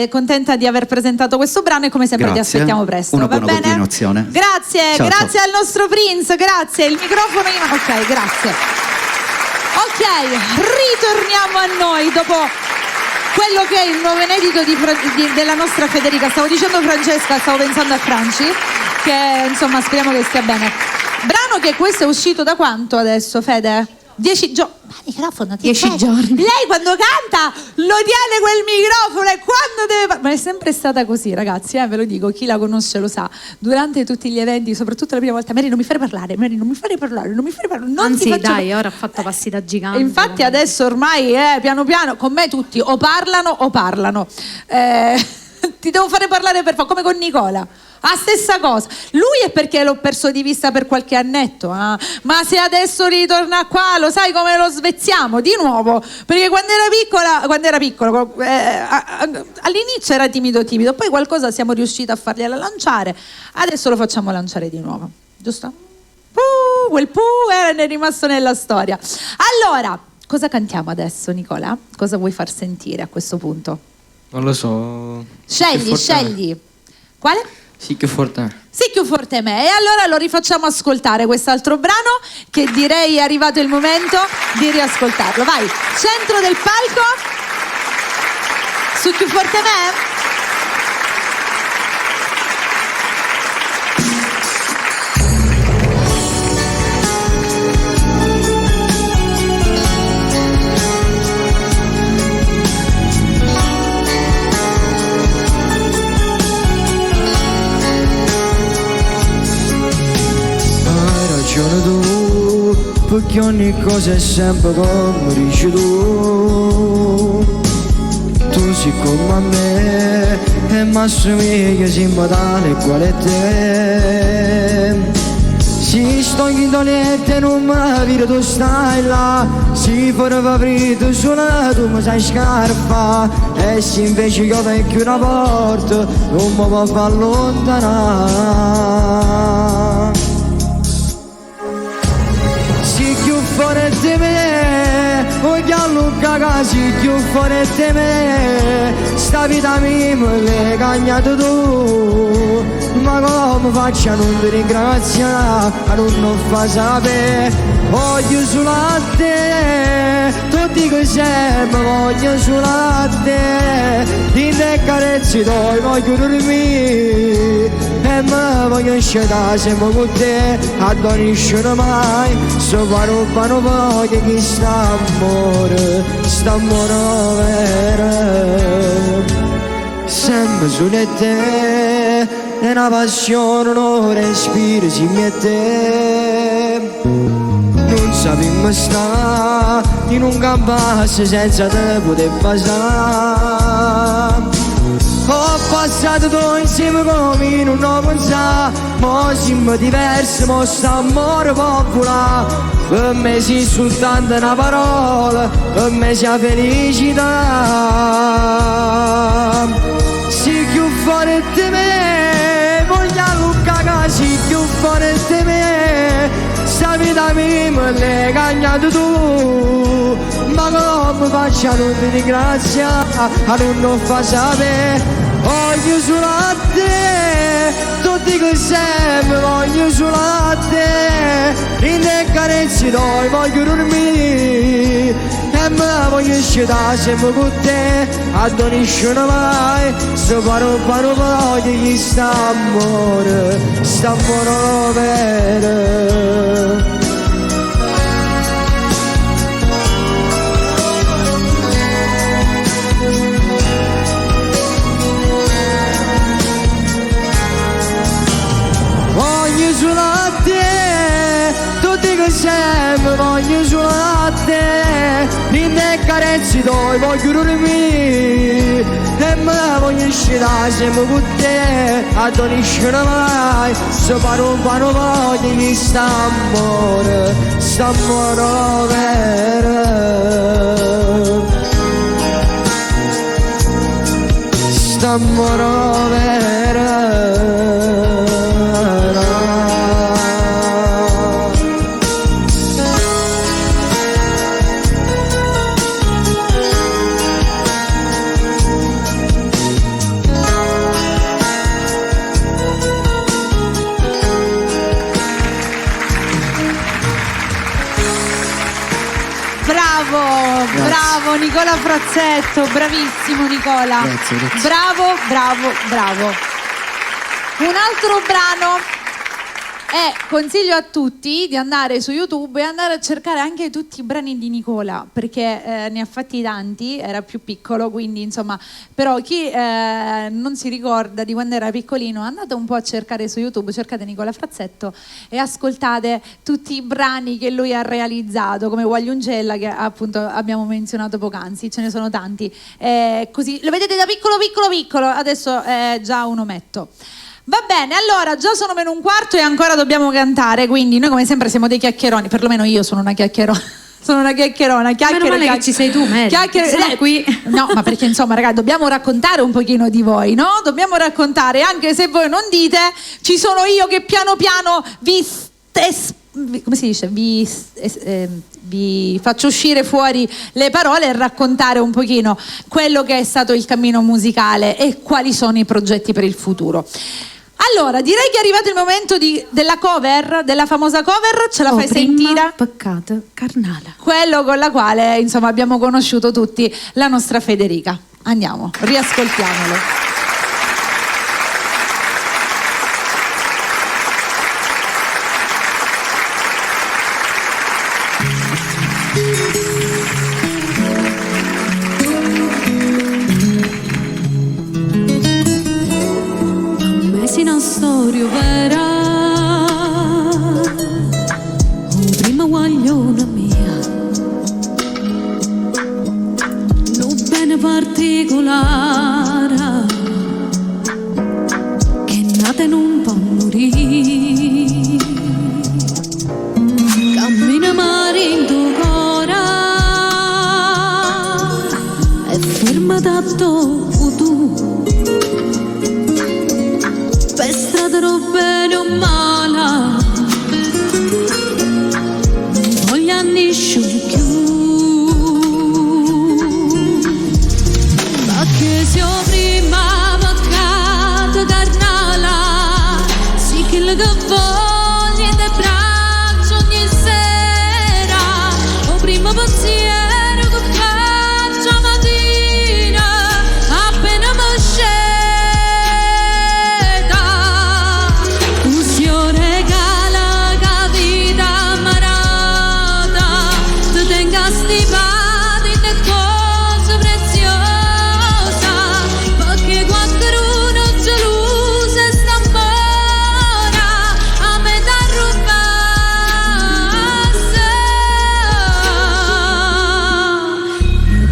Contenta di aver presentato questo brano, e come sempre ti Grazie. aspettiamo presto. Una va buona bene? continuazione. Grazie, Ciao, grazie ciao. al nostro Prince, grazie. Il microfono in... Ok, grazie. Ok, ritorniamo a noi dopo quello che è il nuovo inedito della nostra Federica. Stavo dicendo Francesca, stavo pensando a Franci, che insomma speriamo che stia bene. Brano che questo è uscito da quanto adesso, Fede? 10 giorni. Microfono, 10 giorni. Lei quando canta lo tiene quel microfono, e quando deve ma è sempre stata così, ragazzi, ve lo dico, chi la conosce lo sa. Durante tutti gli eventi, soprattutto la prima volta, Mary non mi fare parlare, non mi fare parlare, non Anzi, ti faccio dai, ora ha fatto passi da gigante. E infatti adesso ormai piano piano con me tutti o parlano. Ti devo fare parlare per come con Nicola. La stessa cosa. Lui è perché l'ho perso di vista per qualche annetto, ma se adesso ritorna qua, lo sai come lo svezziamo di nuovo, perché quando era piccolo all'inizio era timido, poi qualcosa siamo riusciti a fargliela lanciare, adesso lo facciamo lanciare di nuovo, giusto? Quel ne è rimasto nella storia. Allora, cosa cantiamo adesso, Nicola? Cosa vuoi far sentire a questo punto? Non lo so. Scegli. Quale? Sì, che forte. Sì, più forte me. E allora lo rifacciamo ascoltare quest'altro brano, che direi è arrivato il momento di riascoltarlo. Vai, centro del palco. Su più forte me. Tu, perché ogni cosa è sempre come dici tu. Tu sei come a me e mi assomigli sempre tale quale te. Si sto in dolente non mi vedi tu stai là. Si fuori va aprito solo tu mi sai scarpa. E se invece io vecchio una porta non mi può far allontanare. Si più fuori di me, voglio allungare, si più fuori di me. Sta vita mia me l'hai cagnata tu. Ma come faccio a non ti ringraziare, a non fa sapere? Voglio solo a te, tu dico sempre voglio solo a te. In te carezzi tuoi voglio dormire e me voglio scegliere sempre con te. Adoniscono mai, sopra roba non voglio che sta amore vero. Sempre su di te, e una passione non respiro si mette. Non sappiamo stare in un campasso senza te poter passare. Ho passato tu insieme come in un non pensare. Mo siamo diversi, mo sta amore popolare. Per me si soltanto una parola, per me sia felicità. Si più fuori di me, voglio allungare, si più fuori di me. Sta vita mia me l'hai cagnata tu. Ma come faccio a non ti ringraziare, a non fa sapere? Voglio solo a te, tu dico sempre voglio solo a te. In te carezzi tuoi voglio dormire e me voglio scegliere sempre con te. Adoniscono mai, sopra roba non voglio che sta amore vero. Voglio solo a te, tu dico sempre voglio solo a te. In te carezzi tuoi voglio dormire e me voglio scegliere sempre con te. Adoniscono mai, sopra roba non voglio che sta amore vero. Sta amore vero. Bravo Nicola Frazzetto, bravissimo Nicola. Grazie. Bravo. Un altro brano. Consiglio a tutti di andare su YouTube e andare a cercare anche tutti i brani di Nicola, perché ne ha fatti tanti, era più piccolo, quindi insomma, però chi non si ricorda di quando era piccolino, andate un po' a cercare su YouTube, cercate Nicola Frazzetto e ascoltate tutti i brani che lui ha realizzato, come Guagliungella, che appunto abbiamo menzionato poc'anzi, ce ne sono tanti, così lo vedete da piccolo, adesso è già un ometto. Va bene, allora già sono meno un quarto e ancora dobbiamo cantare, quindi noi come sempre siamo dei chiacchieroni, perlomeno io sono una chiacchierona. Sono una chiacchierona, Meno male che ci sei tu, Mary. Sei qui. No, ma perché insomma, ragazzi, dobbiamo raccontare un pochino di voi, no? Dobbiamo raccontare, anche se voi non dite, ci sono io che piano piano vi faccio uscire fuori le parole e raccontare un pochino quello che è stato il cammino musicale e quali sono i progetti per il futuro. Allora, direi che è arrivato il momento della cover, della famosa cover, ce la fai sentire? Peccato carnale. Quello con la quale, insomma, abbiamo conosciuto tutti la nostra Federica. Andiamo, riascoltiamolo. Una storia vera, prima guagliona mia, non bene particolare, ascolto tu. Per strada non bene o male, non voglio annisci più. Ma che se ho prima peccato carnala, sì che lo che voglio te braccio ogni sera, o prima pensiero che faccio mattina, appena mi scenda, tu si regala che vita ammarata, ti tenga stivati in cose preziose, perché qualcuno geloso sta ancora a me da rubarsi.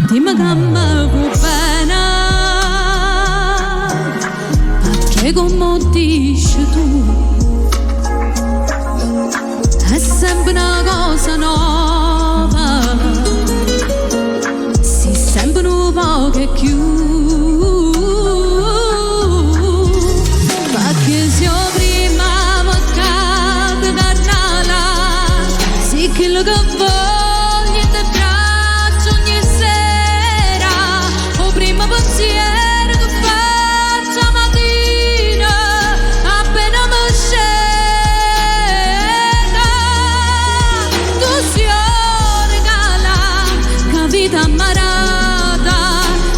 Dimmi che mi può bene, perché come dici tu è sempre una cosa nuova, si sempre un po' che più, perché se ho prima peccato carnala, sì che lo che voglio te braccio ogni sera, o prima pensiero che faccio mattina, appena mi scenda, tu si regala che vita ammarata,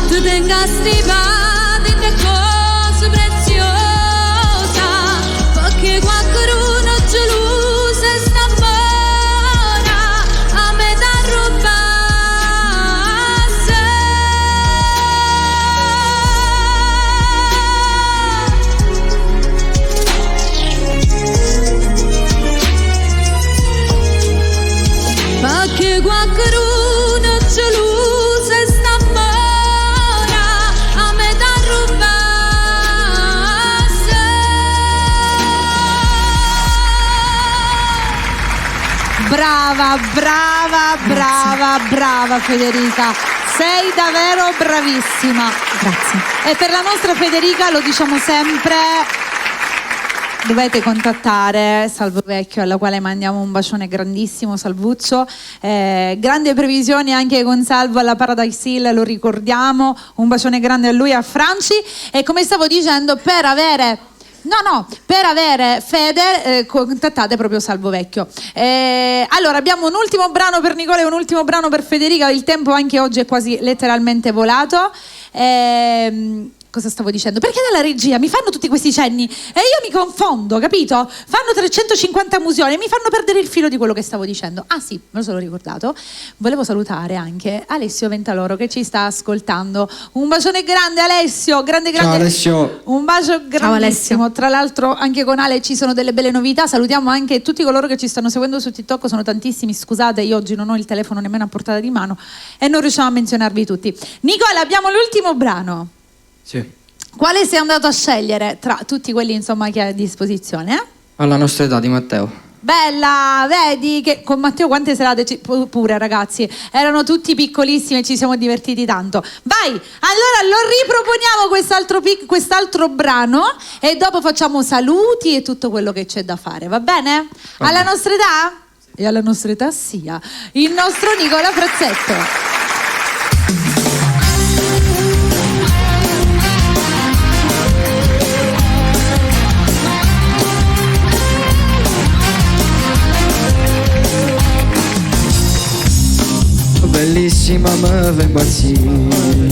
tu tenga stivati in cose preziose, perché qualcuno geloso sta ancora a me da rubarsi. Perché qualcuno geloso sta ancora a me da rubarsi. Brava, brava, brava, brava Federica. Sei davvero bravissima. Grazie. E per la nostra Federica lo diciamo sempre, dovete contattare Salvo Vecchio, alla quale mandiamo un bacione grandissimo, Salvuccio. Grandi previsioni anche con Salvo alla Paradise Hill, lo ricordiamo. Un bacione grande a lui e a Franci. E come stavo dicendo, per avere Fede, contattate proprio Salvo Vecchio. Allora, abbiamo un ultimo brano per Nicola e un ultimo brano per Federica. Il tempo anche oggi è quasi letteralmente volato. Cosa stavo dicendo? Perché dalla regia mi fanno tutti questi cenni e io mi confondo, capito? Fanno 350 musioni e mi fanno perdere il filo di quello che stavo dicendo. Ah sì, me lo sono ricordato. Volevo salutare anche Alessio Ventaloro che ci sta ascoltando. Un bacione grande Alessio, grande. Ciao Alessio. Un bacio grandissimo. Tra l'altro anche con Ale ci sono delle belle novità. Salutiamo anche tutti coloro che ci stanno seguendo su TikTok, sono tantissimi. Scusate, io oggi non ho il telefono nemmeno a portata di mano e non riusciamo a menzionarvi tutti. Nicola, abbiamo l'ultimo brano. Sì. Quale sei andato a scegliere tra tutti quelli insomma che hai a disposizione? Alla nostra età di Matteo. Bella, vedi che con Matteo quante serate pure ragazzi, erano tutti piccolissimi e ci siamo divertiti tanto. Vai, allora lo riproponiamo quest'altro brano e dopo facciamo saluti e tutto quello che c'è da fare, va bene? Alla nostra età? E alla nostra età sia il nostro Nicola Frazzetto. Bellissima mi fa impazzire,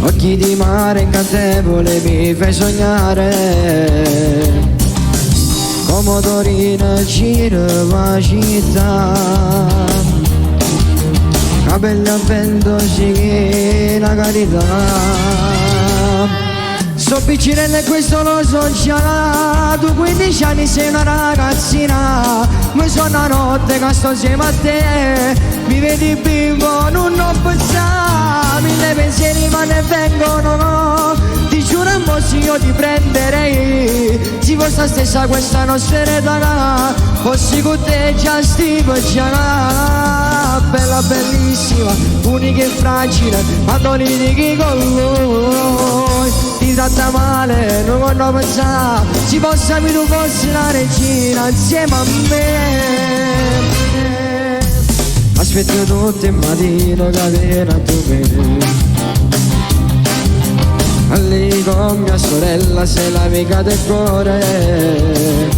occhi di mare incantevole mi fai sognare, come Torino gira la città, capelli a vento sì la carità. So piccinella e questo lo so già, tu 15 anni sei una ragazzina, mi sono una notte che sto insieme a te, mi vedi bimbo, non pensare, mille pensieri ma ne vengono no, ti giuro giuro un po' se io ti prenderei, se fosse la stessa questa nostra età, fossi con te già stivo già, bella bellissima, unica e fragile, quando litighi con lui, ti tratta male, non voglio pensare, si possa che tu fossi la regina insieme a me. Aspetto tutte il mattino che viene a dormire, lì con mia sorella sei l'amica del cuore,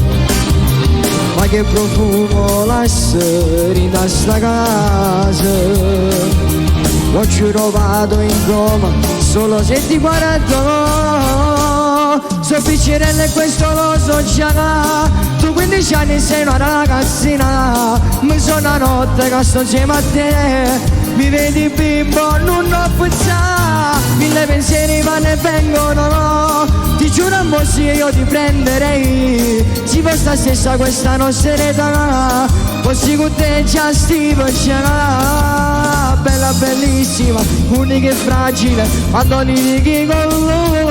ma che profumo lasci in sta casa, l'ho giuro vado in coma solo se ti guardo, so piccerella e questo lo so già, tu 15 anni sei una ragazzina, mi sono una notte che sto insieme a te, mi vedi bimbo non ho pensato, mille pensieri ma ne vengono, no, ti giuro un po' se io ti prenderei, si fosse la stessa questa nostra età, fossi con te già stivo già, bella bellissima, unica e fragile, quando litighi con lui,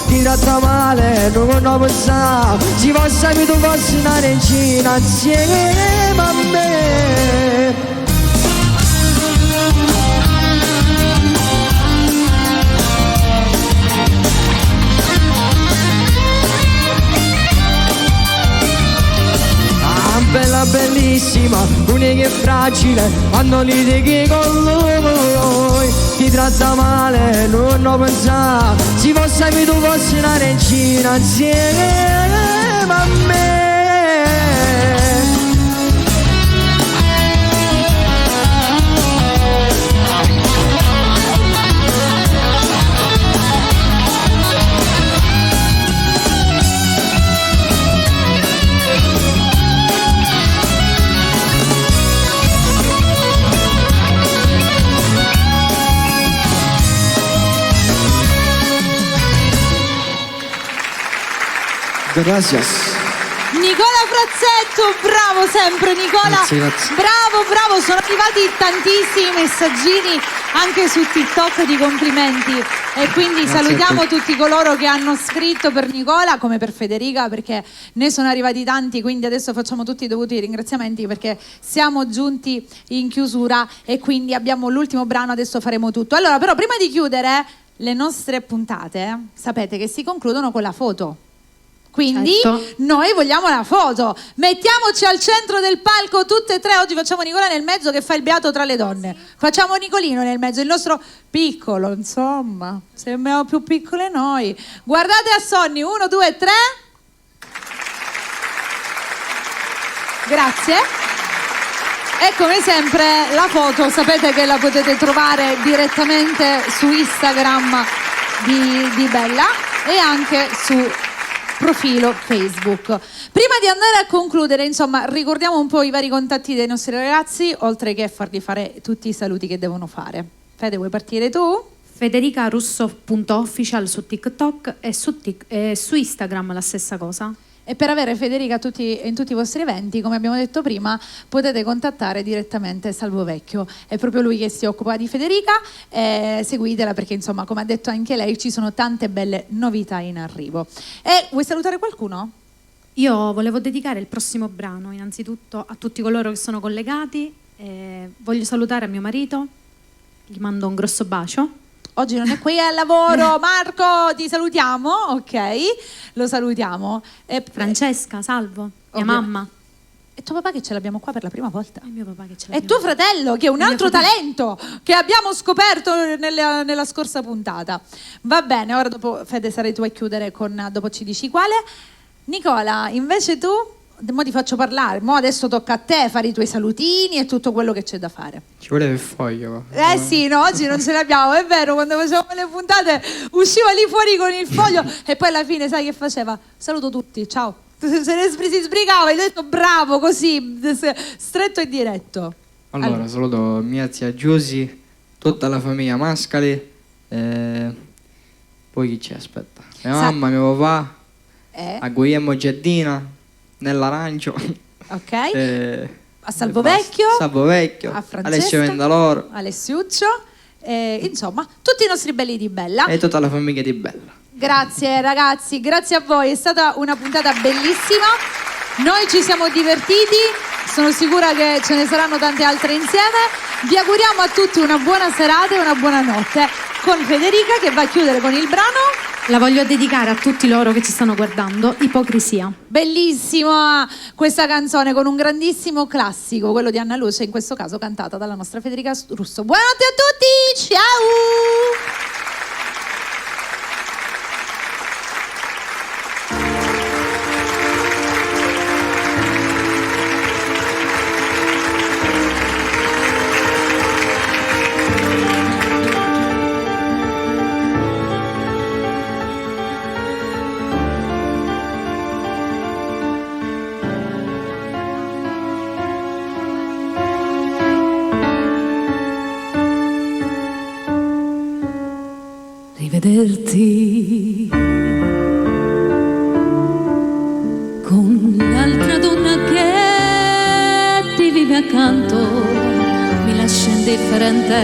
ti tratta male, non voglio pensare, si possa che tu fossi una regina insieme a me. Bella bellissima, unica e fragile, quando litighi con lui, ti tratta male, non ho pensato, si possa che tu fossi una regina insieme a me. Gracias. Nicola Frazzetto, bravo sempre Nicola. Grazie. Bravo, sono arrivati tantissimi messaggini anche su TikTok di complimenti e quindi salutiamo tutti coloro che hanno scritto per Nicola come per Federica, perché ne sono arrivati tanti, quindi adesso facciamo tutti i dovuti ringraziamenti perché siamo giunti in chiusura e quindi abbiamo l'ultimo brano, adesso faremo tutto. Allora, però prima di chiudere le nostre puntate sapete che si concludono con la foto. Quindi noi vogliamo la foto, mettiamoci al centro del palco tutte e tre, oggi facciamo Nicola nel mezzo che fa il beato tra le donne, facciamo Nicolino nel mezzo, il nostro piccolo, insomma, sembriamo più piccole noi, guardate a Sonny, 1, 2, 3, grazie. E come sempre la foto sapete che la potete trovare direttamente su Instagram di Bella e anche su profilo Facebook. Prima di andare a concludere, insomma, ricordiamo un po' i vari contatti dei nostri ragazzi, oltre che fargli fare tutti i saluti che devono fare. Fede, vuoi partire tu? federicarusso.official su TikTok e su Instagram la stessa cosa. E per avere Federica in tutti i vostri eventi, come abbiamo detto prima, potete contattare direttamente Salvo Vecchio. È proprio lui che si occupa di Federica, seguitela perché insomma, come ha detto anche lei, ci sono tante belle novità in arrivo. E vuoi salutare qualcuno? Io volevo dedicare il prossimo brano innanzitutto a tutti coloro che sono collegati, voglio salutare a mio marito, gli mando un grosso bacio. Oggi non è qui al lavoro, Marco, ti salutiamo, ok, lo salutiamo. Francesca, Salvo, mia mamma. E tuo papà che ce l'abbiamo qua per la prima volta. È mio papà che ce E l'abbiamo. tuo fratello che è un altro talento che abbiamo scoperto nella scorsa puntata. Va bene, ora dopo Fede sarai tu a chiudere con dopo ci dici quale. Nicola, invece tu, mo ti faccio parlare, mo adesso tocca a te fare i tuoi salutini e tutto quello che c'è da fare. Ci voleva il foglio. Sì, no, oggi non ce l'abbiamo, è vero, quando facevamo le puntate usciva lì fuori con il foglio e poi alla fine sai che faceva? Saluto tutti, ciao. Si sbrigava e gli ho detto bravo, così, stretto e diretto. Allora, saluto mia zia Giusy, tutta la famiglia Mascali, poi chi c'è? Aspetta. Mia mamma, mio papà, a Guglielmo Giardina, nell'Arancio. Ok. A Salvo Vecchio. Salvo Vecchio. A Francesca. Alessio Vendaloro. Alessiuccio. insomma, tutti i nostri belli di Bella. E tutta la famiglia di Bella. Grazie ragazzi, grazie a voi, è stata una puntata bellissima, noi ci siamo divertiti, sono sicura che ce ne saranno tante altre insieme. Vi auguriamo a tutti una buona serata e una buona notte con Federica che va a chiudere con il brano. La voglio dedicare a tutti loro che ci stanno guardando, Ipocrisia. Bellissima questa canzone con un grandissimo classico, quello di Anna Luce, in questo caso cantata dalla nostra Federica Russo. Buonanotte a tutti, ciao! Rivederti con l'altra donna che ti vive accanto mi lascia indifferente.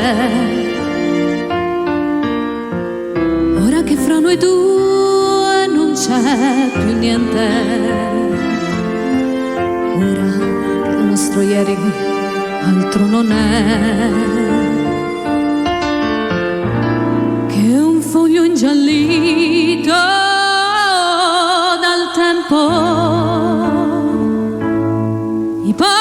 Ora che fra noi due non c'è più niente, ora che il nostro ieri altro non è foglio ingiallito dal tempo, ipocrisia,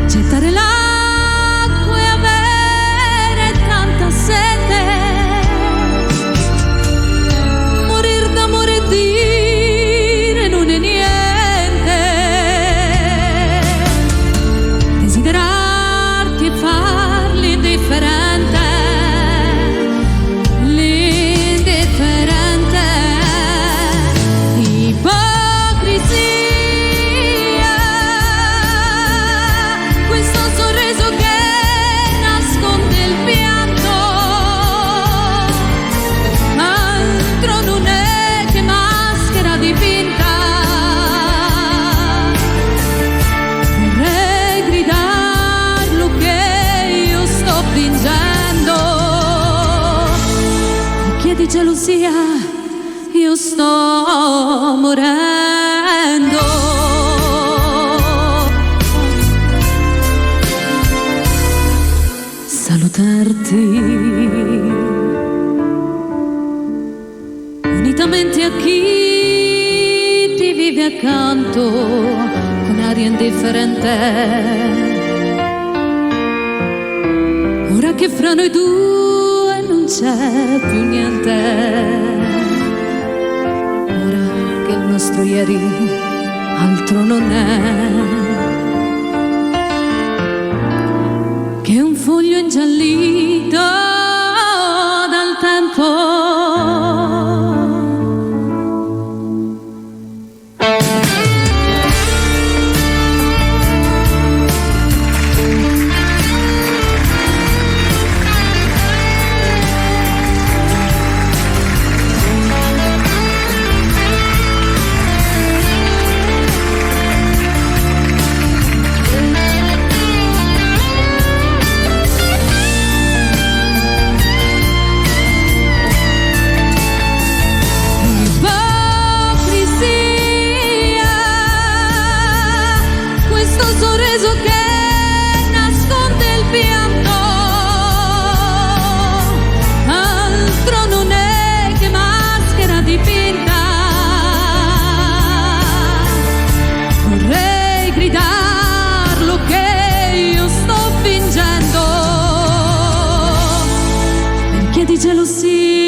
gettare l'acqua e avere tanta sete, morir d'amore e dire non è niente, desiderare farli indifferente, l'indifferente, ipocrisia, questo sorriso che nasconde il pianto, altro non è che maschera dipinta. Di gelosia io sto morendo. Salutarti unitamente a chi ti vive accanto con aria indifferente. Ora che fra noi due non c'è più niente, ora che il nostro ieri altro non è che un foglio ingiallito dal tempo. Di gelosia